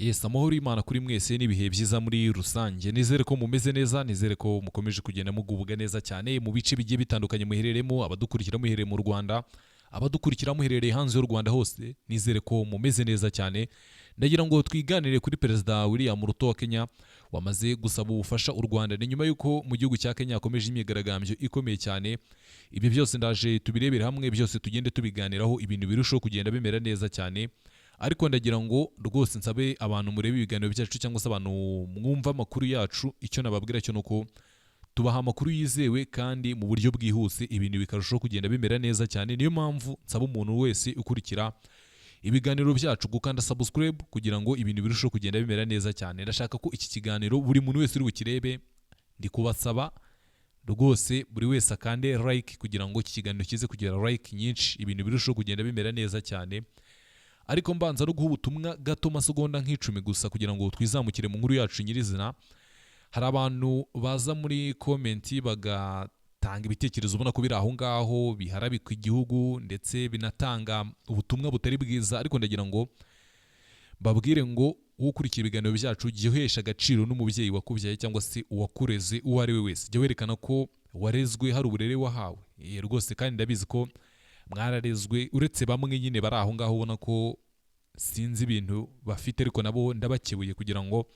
Yes, amahoro y'Imana kuri mwese n'ibihe byiza muri rusange. Nizere ko mumeze neza, nizere ko mukomeje kugenda mugubwa neza cyane mu bice bigiye bitandukanye muhereremo, abadukurikira muherereye mu Rwanda, abadukurikira muherereye hanze y'u Rwanda hose, nizere ko mumeze neza cyane. Ndagira ngo twiganire kuri Perezida William Ruto wa Kenya wamaze gusaba ubufasha u Rwanda. Ni nyuma y'uko mu gihugu cya Kenya hakomeje imyigaragambyo ikomeye cyane. Ibyo byose ndaje tubirebera hamwe, byose tugende tubiganiraho, ibintu birushaho kugenda bimera neza cyane. Ariko ndagira ngo rwose nsabe abantu murebe ibiganiro byacu cyangwa se abantu mwumva amakuru yacu, icyo nababwira cyo nuko tubaha amakuru yizewe kandi mu buryo bwihuse, ibintu bikarushaho kugenda bimera neza cyane. Niyo mpamvu nsaba umuntu wese ukurikira ibiganiro byacu gukanda subscribe kugira ngo ibintu birusheho kugenda bimera neza cyane. Ndashaka ko iki kiganiro buri muntu wese uri bukirebe, ndi kubasaba rwose buri wese akande like kugira ngo iki kiganiro kize kugira like nyinshi, ibintu birusheho kugenda bimera neza cyane. Ariko mbanza no guha ubutumwa gato masegonda nk'icumi gusa kugira ngo twizamukire mu nkuru yacu nyirizina. Hari abantu baza muri komenti bagatanga ibitekerezo ubona ko biri aho ngaho biharabika igihugu ndetse binatanga ubutumwa butari bwiza, ariko ndagira ngo babwire ngo ukurikira ibiganiro byacu jya uhesha agaciro n'umubyeyi wakubyaye cyangwa se uwakureze uwo ari we wese. Jya werekana ko warezwe, hari uburere wahawe rwose, kandi ndabizi ko mwararezwe, uretse bamwe nyine bari aho ngaho ubona ko sinzi ibintu bafite, ariko nabo ndabakebuye kugira ngo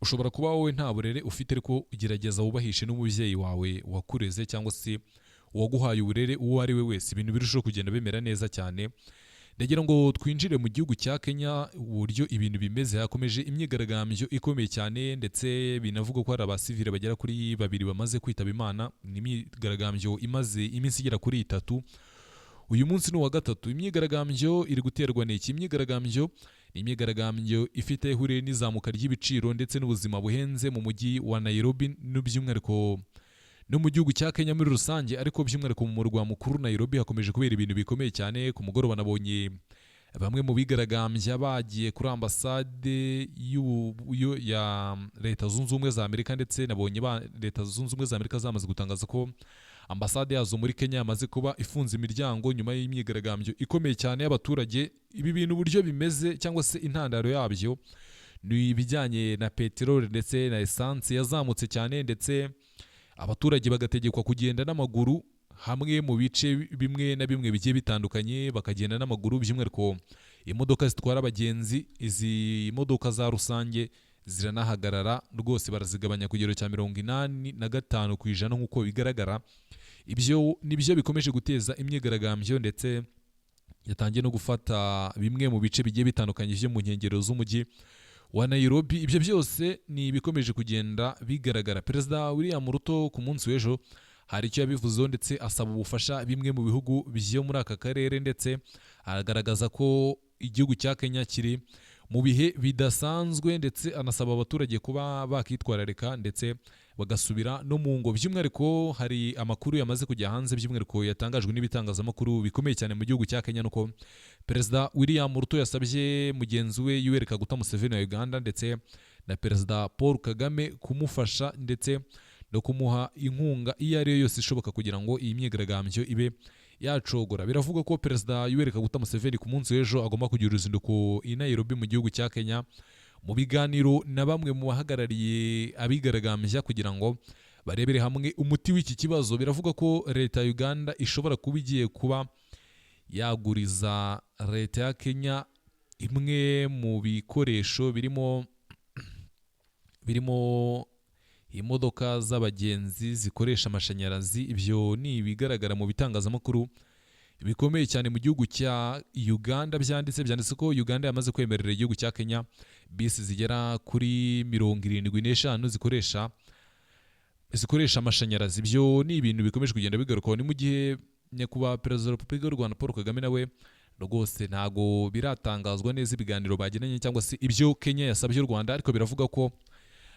ushobora kuba wowe nta burere ufite, ariko ugerageza wubahishe n'umubyeyi wawe wakureze cyangwa se uwaguhaye uburere uwo ari we wese, ibintu birushaho kugenda bimera neza cyane. Ndagira ngo twinjire mu gihugu cya Kenya, uburyo ibintu bimeze. Hakomeje imyigaragambyo ikomeye cyane ndetse binavuga ko hari abasivile bagera kuri babiri bamaze kwitaba Imana. Ni imyigaragambyo imaze iminsi igera kuri 3. Uyu munsi ni uwa gatatu. Imyigaragambyo iri guterwa n'iki? Imyigaragambyo ni imyigaragambyo ifite ihuriye n'izamuka ry'ibiciro ndetse n'ubuzima buhenze mu mujyi wa Nairobi by'umwihariko no mu gihugu cya Kenya muri rusange, ariko by'umwihariko mu murwa mukuru Nairobi hakomeje kubera ibintu bikomeye cyane. Ku mugoroba nabonye bamwe mu bigaragambya bagiye kuri ambasade ya Leta Zunze Ubumwe za Amerika, ndetse nabonye Leta Zunze Ubumwe za Amerika zamaze gutangaza ko ambasade yazo muri Kenya yamaze kuba ifunze imiryango nyuma y'imyigaragambyo ikomeye cyane y'abaturage. Ibi bintu uburyo bimeze cyangwa se intandaro yabyo ni ibijyanye na peteroli ndetse na esanse yazamutse cyane, ndetse abaturage bagategekwa kugenda n'amaguru hamwe mu bice bimwe na bimwe bigiye bitandukanye, bakagenda n'amaguru by'umwihariko imodoka zitwara abagenzi. Izi modoka za rusange ziranahagarara rwose, barazigabanya ku kigero cya 85% nk'uko bigaragara. Ibyo nibyo bikomeje guteza imyigaragambyo ndetse yatangiye no gufata bimwe mu bice bigiye bitandukanye byo mu nkengero z'umujyi wa Nairobi. Ibyo byose ni ibikomeje kugenda bigaragara. Perezida William Ruto ku munsi w'ejo hari icyo yabivuzeho ndetse asaba ubufasha bimwe mu bihugu byo muri aka karere, ndetse aragaragaza ko igihugu cya Kenya kiri mu bihe bidasanzwe, ndetse anasaba abaturage kuba bakitwararika ndetse bagasubira no mu ngo. By'umwihariko hari amakuru yamaze kujya hanze, by'umwihariko yatangajwe n'ibitangazamakuru bikomeye cyane mu gihugu cya Kenya, nuko Perezida William Ruto yasabye mugenzi we Yoweri Kaguta Museveni wa Uganda ndetse na Perezida Paul Kagame kumufasha ndetse no kumuha inkunga iyo ari yo yose ishoboka kugira ngo iyi myigaragambyo ibe yacogora. Biravuga ko Perezida Yoweri Kaguta Museveni ku munsi w'ejo agomba kugira uruzinduko i Nairobi mu gihugu cya Kenya, mu biganiro na bamwe mu bahagarariye abigaragambya kugira ngo barebere hamwe umuti w'iki kibazo. Biravuga ko leta ya Uganda ishobora kuba igiye kuba yaguriza leta ya Kenya imwe mu bikoresho birimo imodoka z'abagenzi zikoresha amashanyarazi. Ibyo ni ibigaragara mu bitangazamakuru bikomeye cyane mu gihugu cya Uganda. Byanditse ko Uganda yamaze kwemerera igihugu cya Kenya bisi zigera kuri 75 zikoresha amashanyarazi. Ibyo ni ibintu bikomeje kugenda bigarukaho. Ni mu gihe nyakubahwa Perezida wa Repubulika y'u Rwanda Paul Kagame nawe rwose ntago biratangazwa neza ibiganiro bagiranye cyangwa se ibyo Kenya yasabye u Rwanda, ariko biravuga ko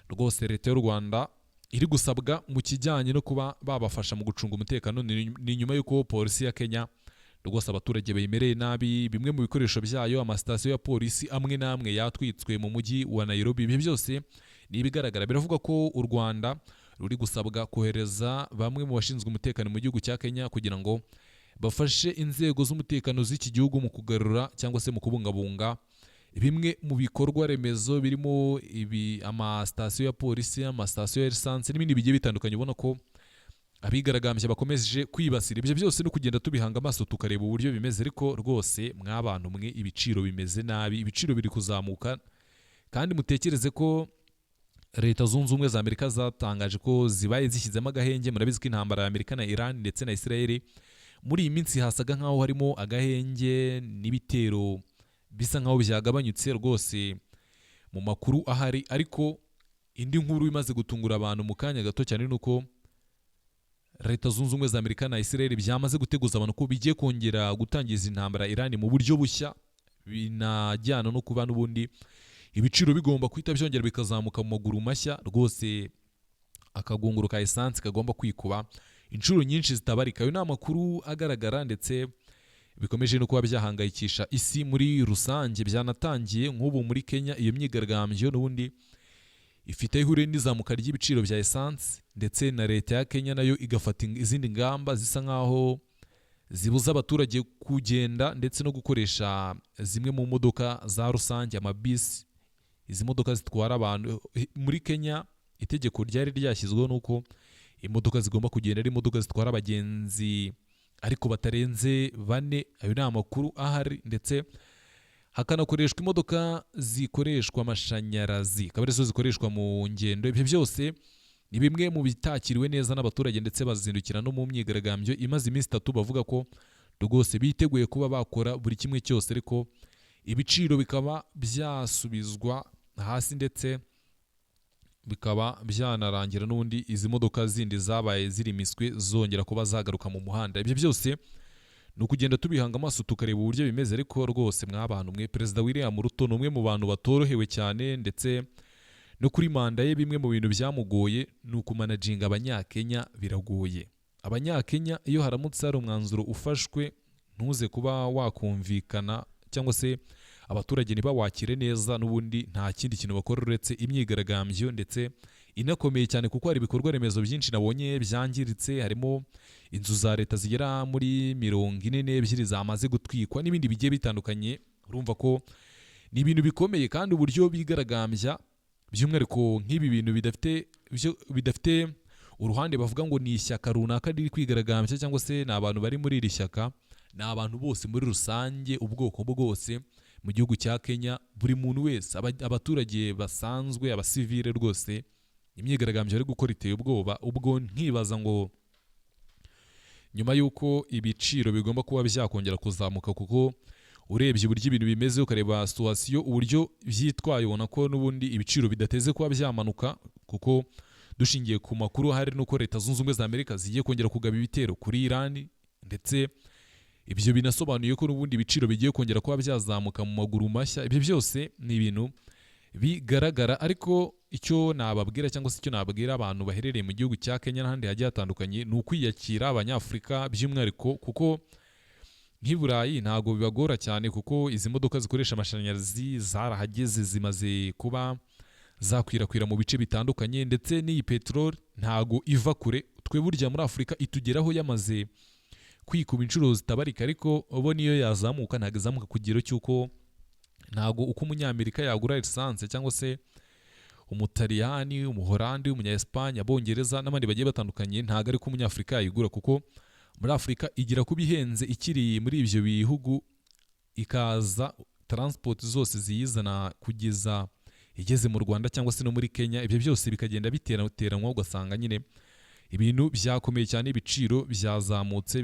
rwose leta y'u Rwanda iri gusabwa mu kijyanye no kuba babafasha mu gucunga umutekano. Ni nyuma y'uko polisi ya Kenya rwose abaturage bemereye nabi bimwe mu bikoresho byayo, amasitasiyo ya polisi amwe n'amwe yatwitswe mu mujyi wa Nairobi. Ibyo byose ni ibigaragara. Biravuga ko u Rwanda ruri gusabwa kohereza bamwe mu bashinzwe umutekano mu gihugu cya Kenya kugira ngo bafashe inzego z'umutekano z'iki gihugu mu kugarura cyangwa se mu kubungabunga bimwe mu bikorwa remezo birimo amasitasiyo ya polisi, amasitasiyo ya lisansi n'ibindi bigiye bitandukanye, ubona ko abigaragambya bakomeje kwibasira. Ibyo byose no kugenda tubihanga amaso tukareba uburyo bimeze, ariko rwose mw'abantu mwe ibiciro bimeze nabi, ibiciro biri kuzamuka. Kandi mutekereze ko Leta Zunze Ubumwe za Amerika zatangaje ko zibaye zishyizemo agahenge. Murabizi ko intambara ya Amerika na Iran ndetse na Israel muri iyi minsi hasaga nkaho harimo agahenge n'ibitero bisa nkaho byagabanyutse rwose mu makuru ahari. Ariko indi nkuru imaze gutungura abantu mu kanya gato cyane nuko Leta Zunze Ubumwe za Amerika na Israel byamaze guteguza abantu ko bigiye kongera gutangiza intambara Iran mu buryo bushya, binajyana no kuba n'ubundi ibiciro bigomba kwita byongera bikazamuka mu maguru mashya. Rwose akagunguru ka esansi kagomba kwikuba inshuro nyinshi zitabarika. Ayo ni amakuru agaragara ndetse bikomeje no kuba byahangayikisha isi muri rusange. Byanatangiye nk'ubu muri Kenya, iyo myigaragambyo n'ubundi ifite ihuriye n'izamuka ry'ibiciro bya esansi, ndetse na leta ya Kenya nayo igafata izindi ngamba zisa nkaho zibuza abaturage kugenda ndetse no gukoresha zimwe mu modoka za rusange, amabisi, izi modoka zitwara abantu. Muri Kenya itegeko ryari ryashyizweho nuko imodoka zigomba kugenda ari imodoka zitwara abagenzi ariko batarenze 4. Ayo ni amakuru ahari, ndetse hakanakoreshwa imodoka zikoreshwa amashanyarazi, akaba arizo zikoreshwa mu ngendo. Ibyo byose ni bimwe mu bitakiriwe neza n'abaturage, ndetse bazindukira no mu myigaragambyo imaze iminsi 3 bavuga ko rwose biteguye kuba bakora buri kimwe cyose, ariko ibiciro bikaba byasubizwa hasi, ndetse bikaba byanarangira n'ubundi izi modoka zindi zabaye ziri miswe zongera kuba zagaruka mu muhanda. Ibyo byose ni ukugenda tubihanga amaso tukareba uburyo bimeze. Ariko rwose mw'abantu mwe, Perezida William Ruto ni umwe mu bantu batorohewe cyane, ndetse no kuri manda ye bimwe mu bintu byamugoye ni ukumanaginga abanyakenya. Biragoye abanyakenya, iyo haramutse hari umwanzuro ufashwe ntuze kuba wakumvikana cyangwa se abaturage ntibawakire neza, n'ubundi nta kindi kintu bakora uretse imyigaragambyo, ndetse inakomeye cyane kuko hari ibikorwa remezo byinshi nabonye byangiritse. Harimo inzu za leta zigera muri 42 zamaze gutwikwa n'ibindi bigiye bitandukanye. Urumva ko ni ibintu bikomeye, kandi uburyo bigaragambya by'umwihariko nk'ibi bintu bidafite uruhande bavuga ngo ni ishyaka runaka riri kwigaragambya cyangwa se ni abantu bari muri iri shyaka, ni abantu bose muri rusange, ubwoko bwose mu gihugu cya Kenya, buri muntu wese, abaturage basanzwe, abasivile. Rwose imyigaragambyo ari gukora iteye ubwoba. Ubwo nkibaza ngo nyuma y'uko ibiciro bigomba kuba byakongera kuzamuka, kuko urebye uburyo ibintu bimeze ukareba situwasiyo uburyo byitwaye, ubona ko n'ubundi ibiciro bidateze kuba byamanuka, kuko dushingiye ku makuru hari nuko Leta Zunze Ubumwe za Amerika zigiye kongera kugaba ibitero kuri Iran, ndetse ibyo binasobanuye ko n'ubundi ibiciro bigiye kongera kuba byazamuka mu maguru mashya. Ibyo byose ni ibintu bigaragara. Ariko icyo nababwira cyangwa se icyo nababwira abantu baherereye mu gihugu cya Kenya n'ahandi hagiye hatandukanye ni ukwiyakira abanyafurika by'umwihariko, kuko nk'i Burayi ntago bibagora cyane, kuko izi modoka zikoresha amashanyarazi zarahageze, zimaze kuba zakwirakwira mu bice bitandukanye, ndetse n'iyi peteroli ntago iva kure. Twe burya muri Afurika itugeraho yamaze kwikuba inshuro zitabarika, ariko bo niyo yazamuka ntago izamuka ku kigero cy'uko ntago uko umunyamerika yagura lisansi cyangwa se umutaliyani, umuholandi, umunya-Espagne, abongereza n'abandi bagiye batandukanye, ntago ari ko umunyafurika yayigura, kuko muri Afurika igira kuba ihenze ikiri muri ibyo bihugu, ikaza transport zose ziyizana kugeza igeze mu Rwanda cyangwa se no muri Kenya. Ibyo byose bikagenda biteranwa, ugasanga nyine ibintu byakomeye cyane, ibiciro byazamutse,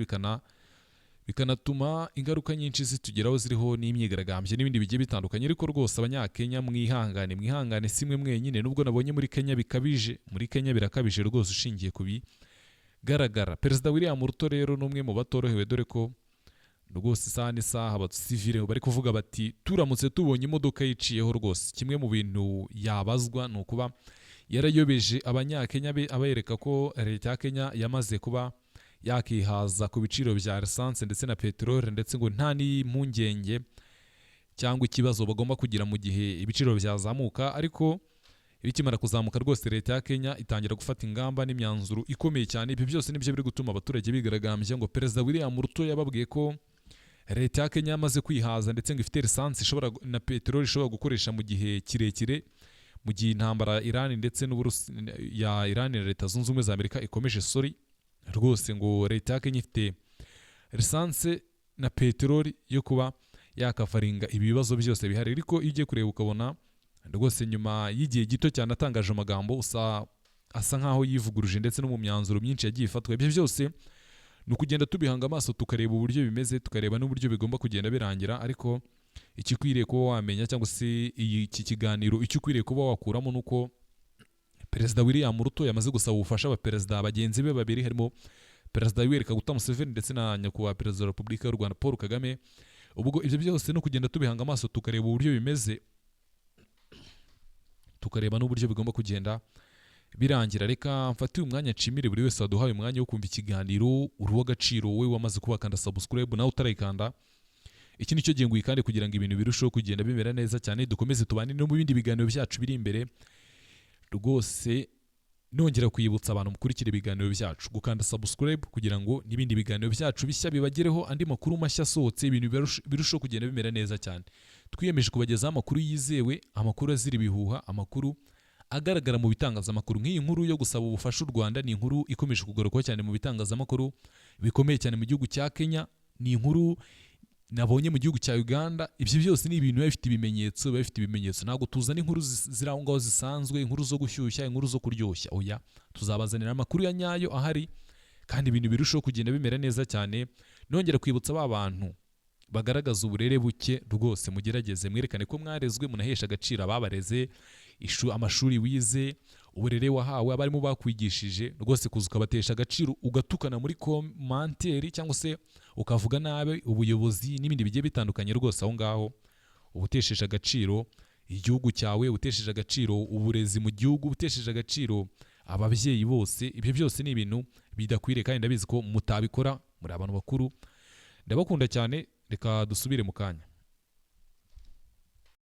bikanatuma ingaruka nyinshi zitugeraho ziriho n'imyigaragambyo n'ibindi bigiye bitandukanye. Ariko rwose abanyakenya mwihangane, simwe mwenyine. Nubwo nabonye muri Kenya bikabije, muri Kenya birakabije rwose ushingiye ku bigaragara. Perezida William Ruto rero ni umwe mu batorohewe, dore ko rwose isaha n'isaha abasivile bari kuvuga bati turamutse tubonye imodoka yiciyeho, rwose kimwe mu bintu yabazwa ni ukuba yarayobeje abanyakenya abereka ko leta ya Kenya yamaze kuba yakihaza ku biciro bya lisansi ndetse na peteroli, ndetse ngo nta n'impungenge cyangwa ikibazo bagomba kugira mu gihe ibiciro byazamuka. Ariko bikimara kuzamuka rwose leta ya Kenya itangira gufata ingamba n'imyanzuro ikomeye cyane. Ibyo byose nibyo biri gutuma abaturage bigaragambya ngo Perezida William Ruto yababwiye ko leta ya Kenya yamaze kwihaza ndetse ngo ifite lisansi na peteroli ishobora gukoresha mu gihe kirekire, mu gihe intambara Iran ndetse ya Iran na Leta Zunze Ubumwe za Amerika ikomeje rwose ngo leta ya Kenya ifite lisansi na peteroli yo kuba yakafaringa ibibazo byose bihari. Ariko iyo ugiye kureba ukabona rwose nyuma y'igihe gito cyane atangaje amagambo asa nkaho yivuguruje ndetse no mu myanzuro myinshi yagiye ifatwa. Ibyo byose ni ukugenda tubihanga amaso tukareba uburyo bimeze, tukareba n'uburyo bigomba kugenda birangira. Ariko ikikwiriye kuba wamenya cyangwa se iki kiganiro icyo ukwiriye kuba wakuramo nuko Perezida William Ruto yamaze gusaba ubufasha abaperezida bagenzi be babiri, harimo Perezida Yoweri Kaguta Museveni ndetse na nyakubahwa Perezida wa Repubulika y'u Rwanda Paul Kagame. Ubwo ibyo byose no kugenda tubihanga amaso tukareba uburyo bimeze, tukareba n'uburyo bigomba kugenda birangira. Reka mfate umwanya nshimire buri wese waduhaye umwanya wo kumva ikiganiro. Uruwa agaciro wowe wamaze kubakanda subscribe nawe utarayikanda, iki nicyo gihe ngwikande kugira ngo ibintu birusheho kugenda bimera neza cyane, dukomeze tubane no mu bindi biganiro byacu biri imbere. Rwose nongera kwibutsa abantu mukurikira ibiganiro byacu gukanda subscribe kugira ngo n'ibindi biganiro byacu bishya bibagereho, andi makuru mashya asohotse, ibintu birusheho kugenda bimera neza cyane. Twiyemeje kubagezaho amakuru yizewe, amakuru azira ibihuha, amakuru agaragara mu bitangazamakuru. Nk'iyi nkuru yo gusaba ubufasha u Rwanda ni inkuru ikomeje kugarukwa cyane mu bitangazamakuru bikomeye cyane mu gihugu cya Kenya, ni inkuru nabonye mu gihugu cya Uganda. Ibyo byose ni ibintu bifite ibimenyetso, ntabwo tuzana inkuru ziri aho ngaho zisanzwe, inkuru zo gushyushya, inkuru zo kuryoshya. Oya, tuzabazanira amakuru ya nyayo ahari kandi ibintu birushaho kugenda bimera neza cyane. Nongera kwibutsa ba bantu bagaragaza uburere buke, rwose mugerageze mwerekane ko mwarezwe, munahesha agaciro ababareze, amashuri wize, uburere wahawe, abarimu bakwigishije. Rwose kuza ukabatesha agaciro, ugatukana muri komanteri cyangwa se ukavuga nabi ubuyobozi n'ibindi bigiye bitandukanye, rwose aho ngaho ubutesheje agaciro igihugu cyawe, ubutesheje agaciro uburezi mu gihugu, ubutesheje agaciro ababyeyi bose. Ibyo byose ni ibintu bidakwiriye kandi ndabizi ko mutabikora, muri abantu bakuru. Ndabakunda cyane, reka dusubire mu kanya.